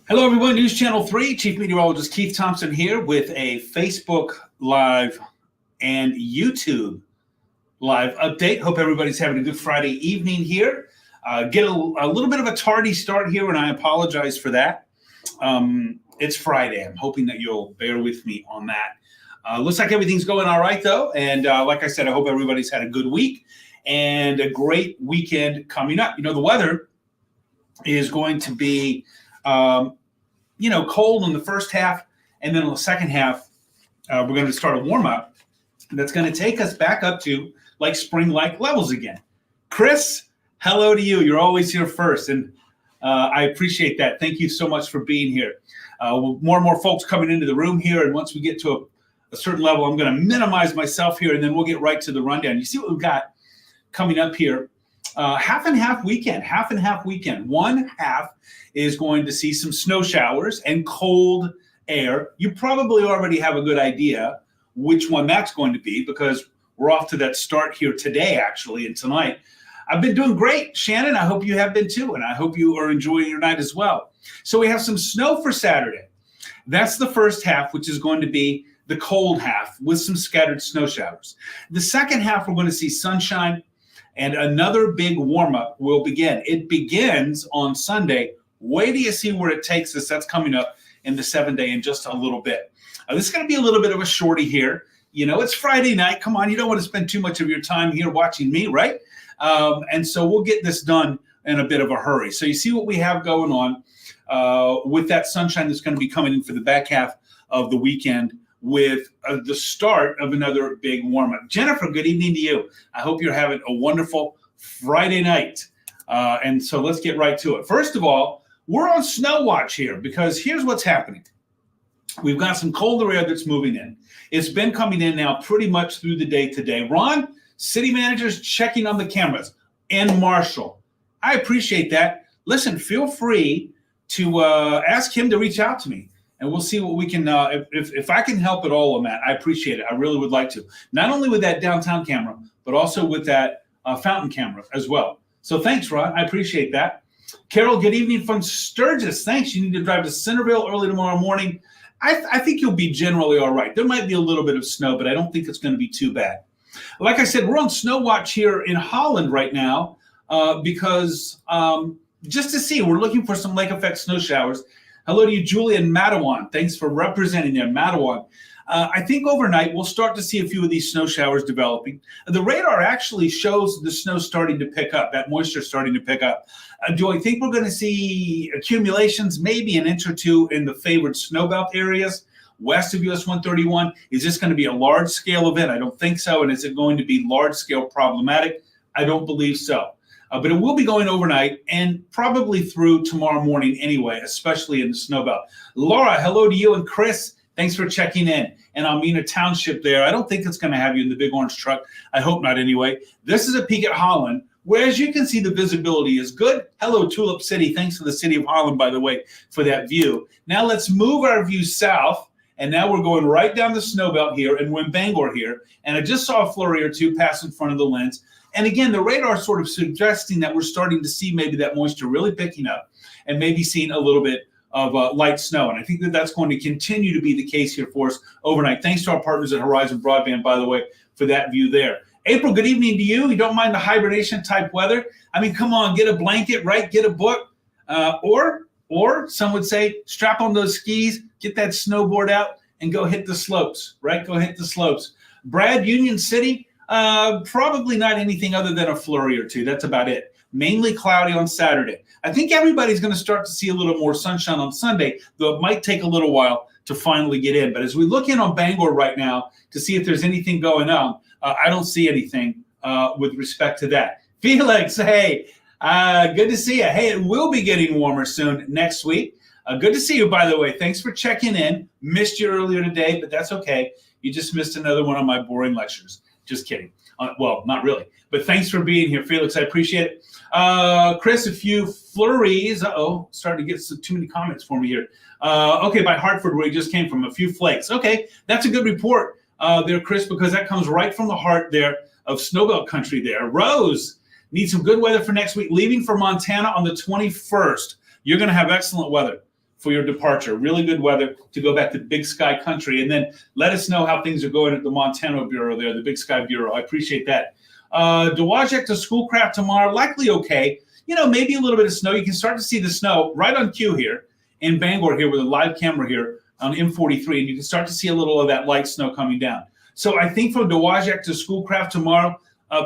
Hello, everyone. News Channel 3, Chief Meteorologist Keith Thompson here with a Facebook Live and YouTube Live update. Hope everybody's having a good Friday evening here. Get a little bit of a tardy start here, and I apologize for that. It's Friday. I'm hoping that you'll bear with me on that. Looks like everything's going all right, though. And like I said, I hope everybody's had a good week and a great weekend coming up. You know, the weather is going to be cold in the first half, and then in the second half, we're going to start a warm-up that's going to take us back up to like spring-like levels again. Chris, hello to you. You're always here first, and I appreciate that. Thank you so much for being here. More and more folks coming into the room here, and once we get to a certain level, I'm going to minimize myself here, and then we'll get right to the rundown. You see what we've got coming up here. Half and half weekend. One half is going to see some snow showers and cold air. You probably already have a good idea which one that's going to be because we're off to that start here today, actually, and tonight. I've been doing great, Shannon. I hope you have been too, and I hope you are enjoying your night as well. So we have some snow for Saturday. That's the first half, which is going to be the cold half with some scattered snow showers. The second half, we're going to see sunshine, and another big warm-up will begin. It begins on Sunday. Wait till you see where it takes us. That's coming up in the 7-day in just a little bit. This is going to be a little bit of a shorty here. You know, it's Friday night. Come on, you don't want to spend too much of your time here watching me, right? And so we'll get this done in a bit of a hurry. So you see what we have going on with that sunshine that's going to be coming in for the back half of the weekend with the start of another big warm-up. Jennifer, good evening to you. I hope you're having a wonderful Friday night. And so let's get right to it. First of all, we're on snow watch here because here's what's happening. We've got some colder air that's moving in. It's been coming in now pretty much through the day today. Ron, city managers checking on the cameras, and Marshall. I appreciate that. Listen, feel free to ask him to reach out to me. And we'll see what we can, if I can help at all on that, I appreciate it. I really would like to. Not only with that downtown camera, but also with that fountain camera as well. So thanks, Ron. I appreciate that. Carol, good evening from Sturgis. Thanks. You need to drive to Centerville early tomorrow morning. I think you'll be generally all right. There might be a little bit of snow, but I don't think it's going to be too bad. Like I said, we're on snow watch here in Holland right now because just to see, we're looking for some lake effect snow showers. Hello to you, Julie and Matawan. Thanks for representing there, Matawan. I think overnight we'll start to see a few of these snow showers developing. The radar actually shows the snow starting to pick up, that moisture starting to pick up. Do I think we're going to see accumulations, maybe an inch or two in the favored snowbelt areas west of US 131? Is this going to be a large-scale event? I don't think so. And is it going to be large-scale problematic? I don't believe so. But it will be going overnight and probably through tomorrow morning anyway, especially in the snowbelt. Laura, hello to you, and Chris, thanks for checking in. And Almena Township there. I don't think it's going to have you in the big orange truck. I hope not anyway. This is a peek at Holland, where as you can see, the visibility is good. Hello, Tulip City. Thanks to the city of Holland, by the way, for that view. Now let's move our view south. And now we're going right down the snowbelt here and we're in Bangor here. And I just saw a flurry or two pass in front of the lens. And again, the radar sort of suggesting that we're starting to see maybe that moisture really picking up and maybe seeing a little bit of light snow. And I think that that's going to continue to be the case here for us overnight. Thanks to our partners at Horizon Broadband, by the way, for that view there. April, good evening to you. You don't mind the hibernation type weather? I mean, come on, get a blanket, right? Get a book. Or some would say, strap on those skis, get that snowboard out, and go hit the slopes, right? Go hit the slopes. Brad, Union City, probably not anything other than a flurry or two. That's about it. Mainly cloudy on Saturday. I think everybody's going to start to see a little more sunshine on Sunday, though it might take a little while to finally get in. But as we look in on Bangor right now to see if there's anything going on, I don't see anything with respect to that. Felix, hey, good to see you. Hey, it will be getting warmer soon next week. Good to see you, by the way. Thanks for checking in. Missed you earlier today, but that's okay. You just missed another one of my boring lectures. Just kidding. Well, not really. But thanks for being here, Felix. I appreciate it. Chris, a few flurries. Uh-oh, starting to get too many comments for me here. Okay, by Hartford, where he just came from, a few flakes. Okay, that's a good report there, Chris, because that comes right from the heart there of snowbelt country there. Rose, need some good weather for next week. Leaving for Montana on the 21st. You're going to have excellent weather for your departure. Really good weather to go back to Big Sky Country. And then let us know how things are going at the Montana Bureau there, the Big Sky Bureau. I appreciate that. Dowagiac to Schoolcraft tomorrow, likely okay. Maybe a little bit of snow. You can start to see the snow right on cue here in Bangor here with a live camera here on M43, and you can start to see a little of that light snow coming down. So I think from Dowagiac to Schoolcraft tomorrow,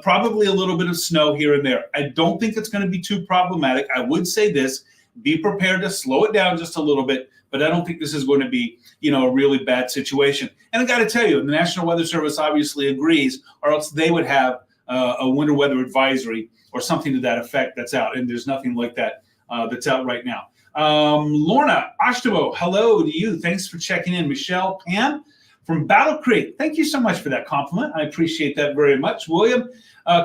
probably a little bit of snow here and there. I don't think it's going to be too problematic. I would say this, be prepared to slow it down just a little bit, but I don't think this is going to be, a really bad situation. And I got to tell you, the National Weather Service obviously agrees, or else they would have a winter weather advisory or something to that effect that's out, and there's nothing like that that's out right now. Lorna Ashtabo, hello to you. Thanks for checking in. Michelle Pam from Battle Creek, thank you so much for that compliment. I appreciate that very much. William,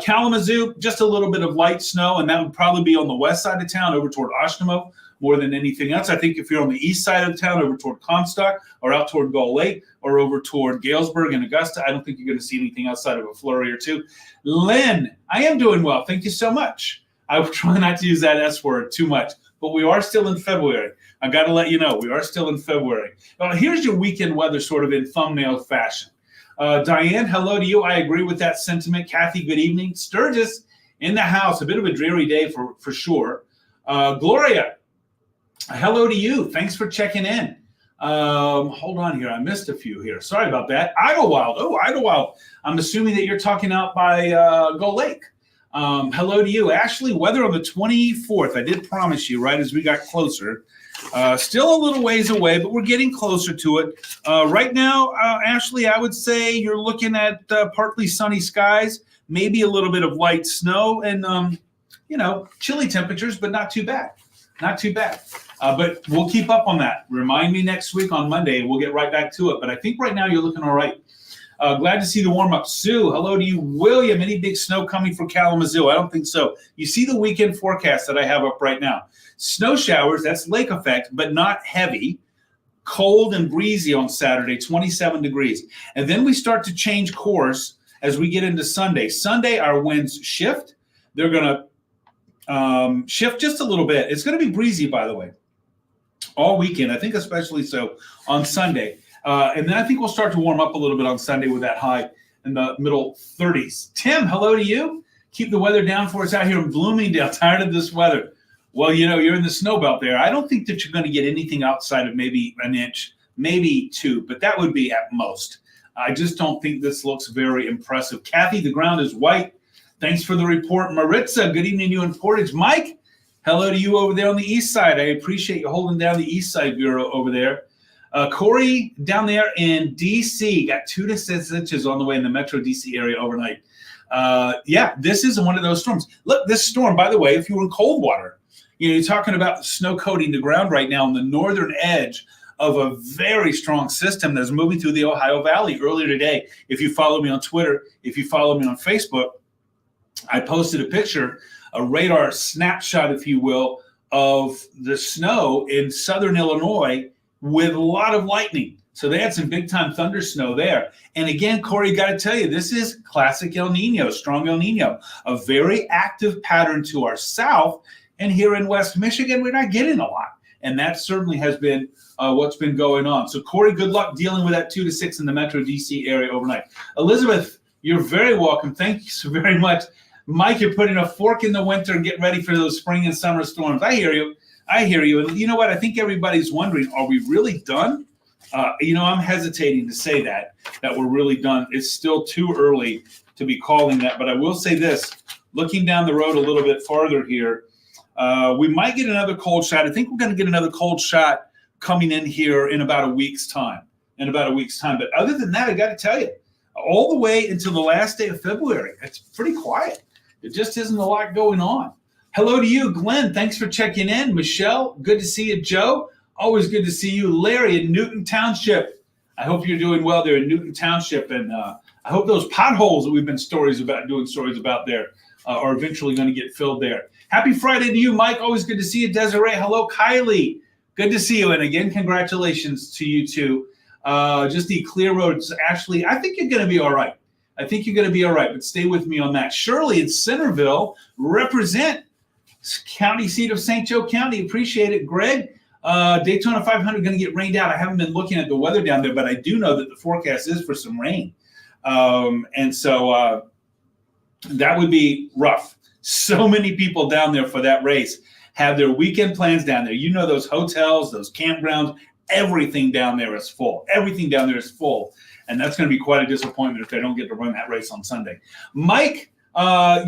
Kalamazoo, just a little bit of light snow, and that would probably be on the west side of town over toward Oshnamo more than anything else. I think if you're on the east side of town over toward Comstock or out toward Gull Lake or over toward Galesburg and Augusta, I don't think you're going to see anything outside of a flurry or two. Lynn, I am doing well. Thank you so much. I will try not to use that S word too much, but we are still in February. I got to let you know, we are still in February. Here's your weekend weather sort of in thumbnail fashion. Diane, hello to you. I agree with that sentiment. Kathy, good evening. Sturgis in the house. A bit of a dreary day for sure. Gloria, hello to you. Thanks for checking in. Hold on here. I missed a few here. Sorry about that. Idlewild. Oh, Idlewild. I'm assuming that you're talking out by Gull Lake. Hello to you. Ashley, weather on the 24th. I did promise you right as we got closer. Still a little ways away, but we're getting closer to it. Right now, Ashley, I would say you're looking at partly sunny skies, maybe a little bit of light snow and, chilly temperatures, but not too bad. Not too bad. But we'll keep up on that. Remind me next week on Monday. We'll get right back to it. But I think right now you're looking all right. Glad to see the warm-up. Sue, hello to you. William, any big snow coming for Kalamazoo? I don't think so. You see the weekend forecast that I have up right now. Snow showers, that's lake effect, but not heavy. Cold and breezy on Saturday, 27 degrees. And then we start to change course as we get into Sunday. Sunday, our winds shift. They're going to shift just a little bit. It's going to be breezy, by the way, all weekend. I think especially so on Sunday. And then I think we'll start to warm up a little bit on Sunday with that high in the middle 30s. Tim, hello to you. Keep the weather down for us out here in Bloomingdale. Tired of this weather. Well, you're in the snow belt there. I don't think that you're going to get anything outside of maybe an inch, maybe two, but that would be at most. I just don't think this looks very impressive. Kathy, the ground is white. Thanks for the report. Maritza, good evening to you in Portage. Mike, hello to you over there on the east side. I appreciate you holding down the east side bureau over there. Corey down there in D.C. got 2 to 6 inches on the way in the metro D.C. area overnight. This is one of those storms. Look, this storm, by the way, if you were in cold water, you're talking about snow coating the ground right now on the northern edge of a very strong system that's moving through the Ohio Valley. Earlier today, if you follow me on Twitter, if you follow me on Facebook, I posted a picture, a radar snapshot, if you will, of the snow in southern Illinois with a lot of lightning. So they had some big time thunder snow there. And again, Corey, got to tell you, this is classic El Nino, strong El Nino, a very active pattern to our south. And here in West Michigan, we're not getting a lot. And that certainly has been what's been going on. So Corey, good luck dealing with that 2 to 6 in the metro DC area overnight. Elizabeth, you're very welcome. Thank you so very much. Mike, you're putting a fork in the winter and getting ready for those spring and summer storms. I hear you. And you know what? I think everybody's wondering, are we really done? I'm hesitating to say that we're really done. It's still too early to be calling that. But I will say this, looking down the road a little bit farther here, we might get another cold shot. I think we're going to get another cold shot coming in here in about a week's time. But other than that, I got to tell you, all the way until the last day of February, it's pretty quiet. There just isn't a lot going on. Hello to you, Glenn. Thanks for checking in. Michelle, good to see you. Joe, always good to see you. Larry in Newton Township. I hope you're doing well there in Newton Township. And I hope those potholes that we've been doing stories about there are eventually going to get filled there. Happy Friday to you, Mike. Always good to see you. Desiree, hello. Kylie, good to see you. And again, congratulations to you too. Just the clear roads. Ashley, I think you're going to be all right. But stay with me on that. Shirley in Centerville, represent county seat of St. Joe County. Appreciate it. Greg, Daytona 500 going to get rained out. I haven't been looking at the weather down there, but I do know that the forecast is for some rain. And so that would be rough. So many people down there for that race have their weekend plans down there. You know, those hotels, those campgrounds, everything down there is full. Everything down there is full. And that's going to be quite a disappointment if they don't get to run that race on Sunday. Mike, I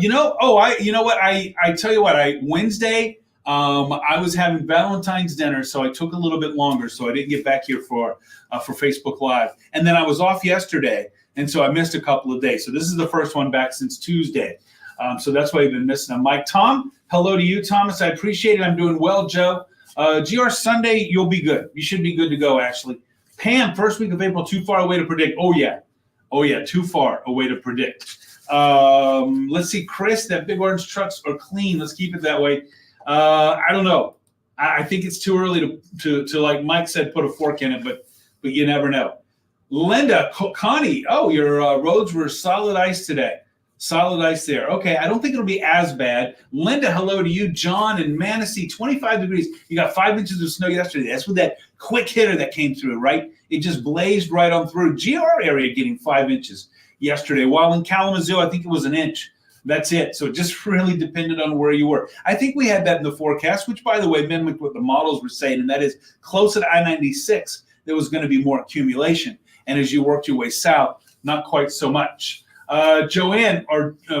tell you what, Wednesday, I was having Valentine's dinner, so I took a little bit longer, so I didn't get back here for Facebook Live. And then I was off yesterday, and so I missed a couple of days. So this is the first one back since Tuesday. So that's why you've been missing them. Mike, Tom, hello to you, Thomas. I appreciate it. I'm doing well, Joe. GR Sunday, you'll be good. You should be good to go, actually. Pam, first week of April, too far away to predict. Oh, yeah, too far away to predict. Let's see, Chris, that big orange trucks are clean. Let's keep it that way. I don't know. I think it's too early to like Mike said, put a fork in it, but you never know. Linda, Connie, your roads were solid ice today. Solid ice there. Okay, I don't think it'll be as bad. Linda, hello to you. John and Manistee, 25 degrees. You got 5 inches of snow yesterday. That's with that quick hitter that came through, right? It just blazed right on through. GR area getting 5 inches yesterday, while in Kalamazoo, I think it was an inch. That's it. So it just really depended on where you were. I think we had that in the forecast, which, by the way, mimicked what the models were saying, and that is close at I-96, there was going to be more accumulation. And as you worked your way south, not quite so much. Joanne,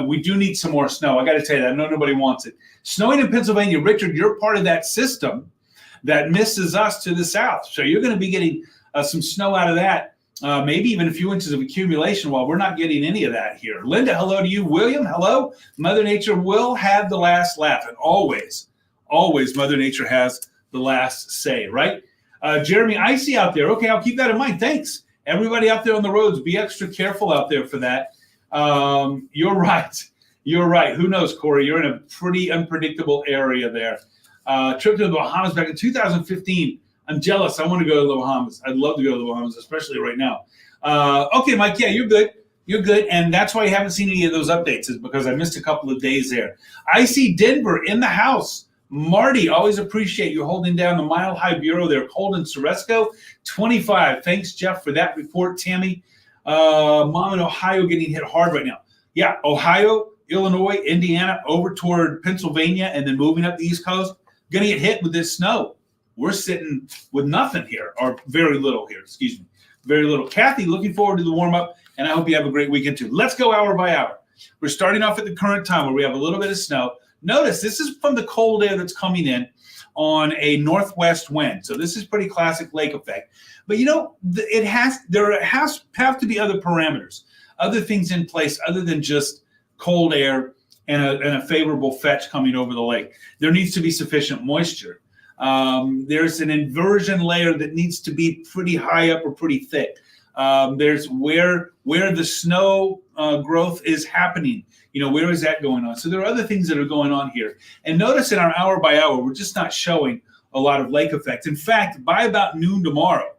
we do need some more snow. I got to tell you that. I know nobody wants it. Snowing in Pennsylvania. Richard, you're part of that system that misses us to the south. So you're going to be getting some snow out of that, maybe even a few inches of accumulation, while we're not getting any of that here. Linda, hello to you. William, hello. Mother Nature will have the last laugh. And always Mother Nature has the last say, right? Jeremy, icy out there. Okay, I'll keep that in mind. Thanks. Everybody out there on the roads, be extra careful out there for that. You're right. Who knows, Corey? You're in a pretty unpredictable area there. Trip to the Bahamas back in 2015. I'm jealous. I want to go to the Bahamas. I'd love to go to the Bahamas, especially right now. Okay, Mike. Yeah, you're good. You're good. And that's why you haven't seen any of those updates, is because I missed a couple of days there. I see Denver in the house. Marty, always appreciate you holding down the Mile High Bureau there. Cold in Ceresco, 25. Thanks, Jeff, for that report. Tammy, Mom in Ohio getting hit hard right now. Yeah, Ohio, Illinois, Indiana, over toward Pennsylvania, and then moving up the East Coast. Going to get hit with this snow. We're sitting with nothing here, or very little here, excuse me. Very little. Kathy, looking forward to the warm-up, and I hope you have a great weekend too. Let's go hour by hour. We're starting off at the current time where we have a little bit of snow. Notice this is from the cold air that's coming in on a northwest wind. So this is pretty classic lake effect. But there have to be other parameters, other things in place other than just cold air and a favorable fetch coming over the lake. There needs to be sufficient moisture. There's an inversion layer that needs to be pretty high up or pretty thick. There's where the snow growth is happening. Where is that going on? So there are other things that are going on here. And notice in our hour by hour, we're just not showing a lot of lake effect. In fact, by about noon tomorrow,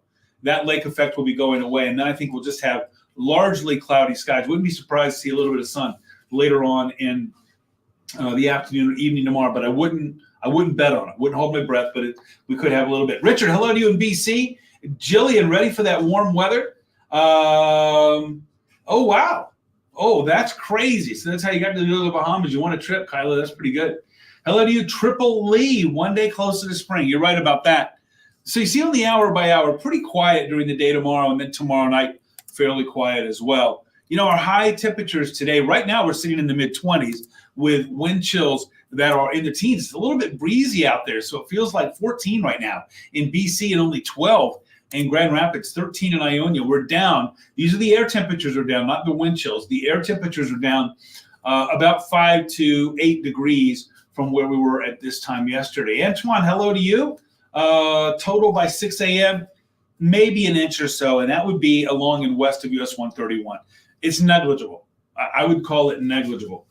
that lake effect will be going away. And then I think we'll just have largely cloudy skies. Wouldn't be surprised to see a little bit of sun later on in the afternoon or evening tomorrow, but I wouldn't bet on it. Wouldn't hold my breath, but we could have a little bit. Richard, hello to you in BC. Jillian, ready for that warm weather? Oh, wow. Oh, that's crazy. So that's how you got to go to the Bahamas. You want a trip, Kyla. That's pretty good. Hello to you, Triple Lee. One day closer to spring. You're right about that. So you see on the hour by hour, pretty quiet during the day tomorrow, and then tomorrow night, fairly quiet as well. Our high temperatures today, right now we're sitting in the mid-20s with wind chills that are in the teens. It's a little bit breezy out there, so it feels like 14 right now in BC and only 12 in Grand Rapids, 13 in Ionia. We're down. These are the air temperatures are down, not the wind chills. The air temperatures are down about 5 to 8 degrees from where we were at this time yesterday. Antoine, hello to you. Total by 6 a.m., maybe an inch or so, and that would be along and west of US 131. It's negligible. I would call it negligible.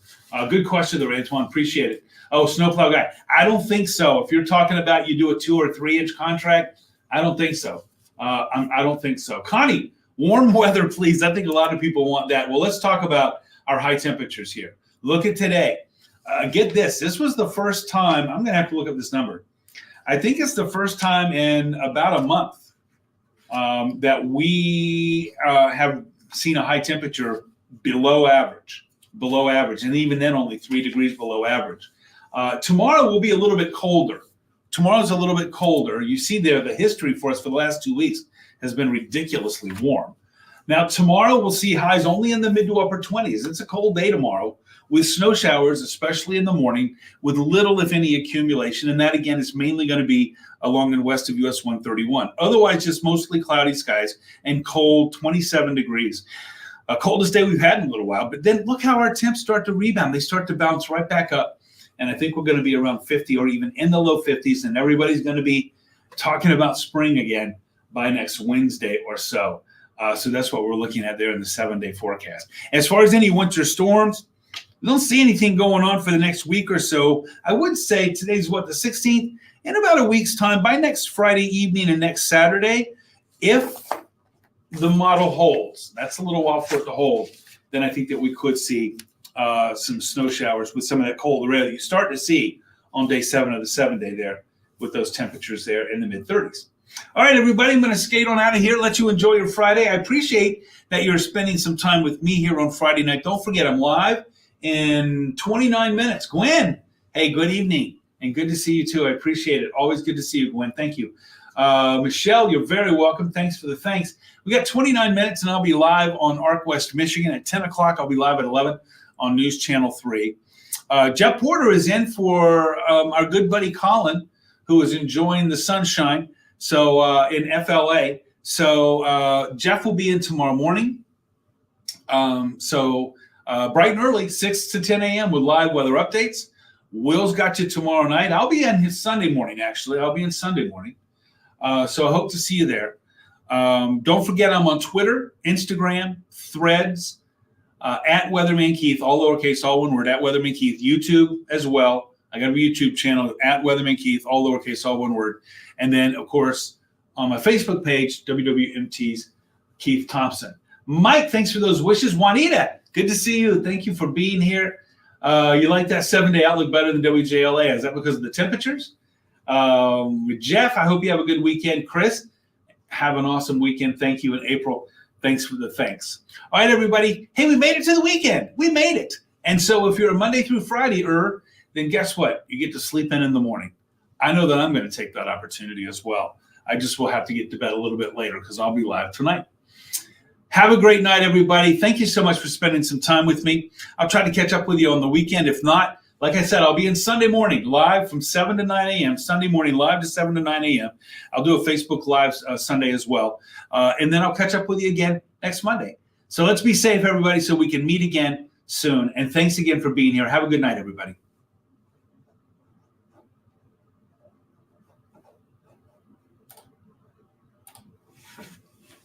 Good question there, Antoine. Appreciate it. Oh, snowplow guy. I don't think so. If you're talking about you do a 2 or 3 inch contract, I don't think so. I don't think so. Connie, warm weather, please. I think a lot of people want that. Well, let's talk about our high temperatures here. Look at today. Get this. This was the first time. I'm going to have to look up this number. I think it's the first time in about a month that we have seen a high temperature below average, and even then only 3 degrees below average. Tomorrow will be a little bit colder. Tomorrow's a little bit colder. You see there the history for us for the last 2 weeks has been ridiculously warm. Now, tomorrow we'll see highs only in the mid to upper 20s. It's a cold day tomorrow with snow showers, especially in the morning, with little, if any, accumulation. And that, again, is mainly going to be along the west of US 131. Otherwise, just mostly cloudy skies and cold, 27 degrees. Coldest day we've had in a little while. But then look how our temps start to rebound. They start to bounce right back up. And I think we're going to be around 50 or even in the low 50s. And everybody's going to be talking about spring again by next Wednesday or so. So that's what we're looking at there in the 7-day forecast. As far as any winter storms, we don't see anything going on for the next week or so. I would say today's the 16th. In about a week's time, by next Friday evening and next Saturday, if the model holds, that's a little while for it to hold, then I think that we could see some snow showers with some of that colder air that you start to see on day 7 of the 7-day there with those temperatures there in the mid-30s. All right, everybody, I'm going to skate on out of here, let you enjoy your Friday. I appreciate that you're spending some time with me here on Friday night. Don't forget, I'm live in 29 minutes. Gwen, hey, good evening, and good to see you too. I appreciate it. Always good to see you, Gwen. Thank you. Michelle, you're very welcome. Thanks for the thanks. We got 29 minutes, and I'll be live on Arc West, Michigan at 10 o'clock. I'll be live at 11 on News Channel 3. Jeff Porter is in for our good buddy Colin, who is enjoying the sunshine. So in FLA. So Jeff will be in tomorrow morning. Bright and early, 6 to 10 a.m. with live weather updates. Will's got you tomorrow night. I'll be in his Sunday morning, actually. I'll be in Sunday morning. So I hope to see you there. Don't forget, I'm on Twitter, Instagram, Threads, at Weatherman Keith, all lowercase, all one word, at Weatherman Keith. YouTube as well. I got a YouTube channel, at Weatherman Keith, all lowercase, all one word. And then, of course, on my Facebook page, WWMT's Keith Thompson. Mike, thanks for those wishes. Juanita, good to see you. Thank you for being here. You like that 7-day outlook better than WJLA. Is that because of the temperatures? Jeff, I hope you have a good weekend. Chris, have an awesome weekend. Thank you. And April, thanks for the thanks. All right, everybody. Hey, we made it to the weekend. We made it. And so if you're a Monday through Friday, then guess what? You get to sleep in the morning. I know that I'm going to take that opportunity as well. I just will have to get to bed a little bit later because I'll be live tonight. Have a great night, everybody. Thank you so much for spending some time with me. I'll try to catch up with you on the weekend. If not, like I said, I'll be in Sunday morning live from 7 to 9 a.m. Sunday morning live to 7 to 9 a.m. I'll do a Facebook Live Sunday as well. And then I'll catch up with you again next Monday. So let's be safe, everybody, so we can meet again soon. And thanks again for being here. Have a good night, everybody.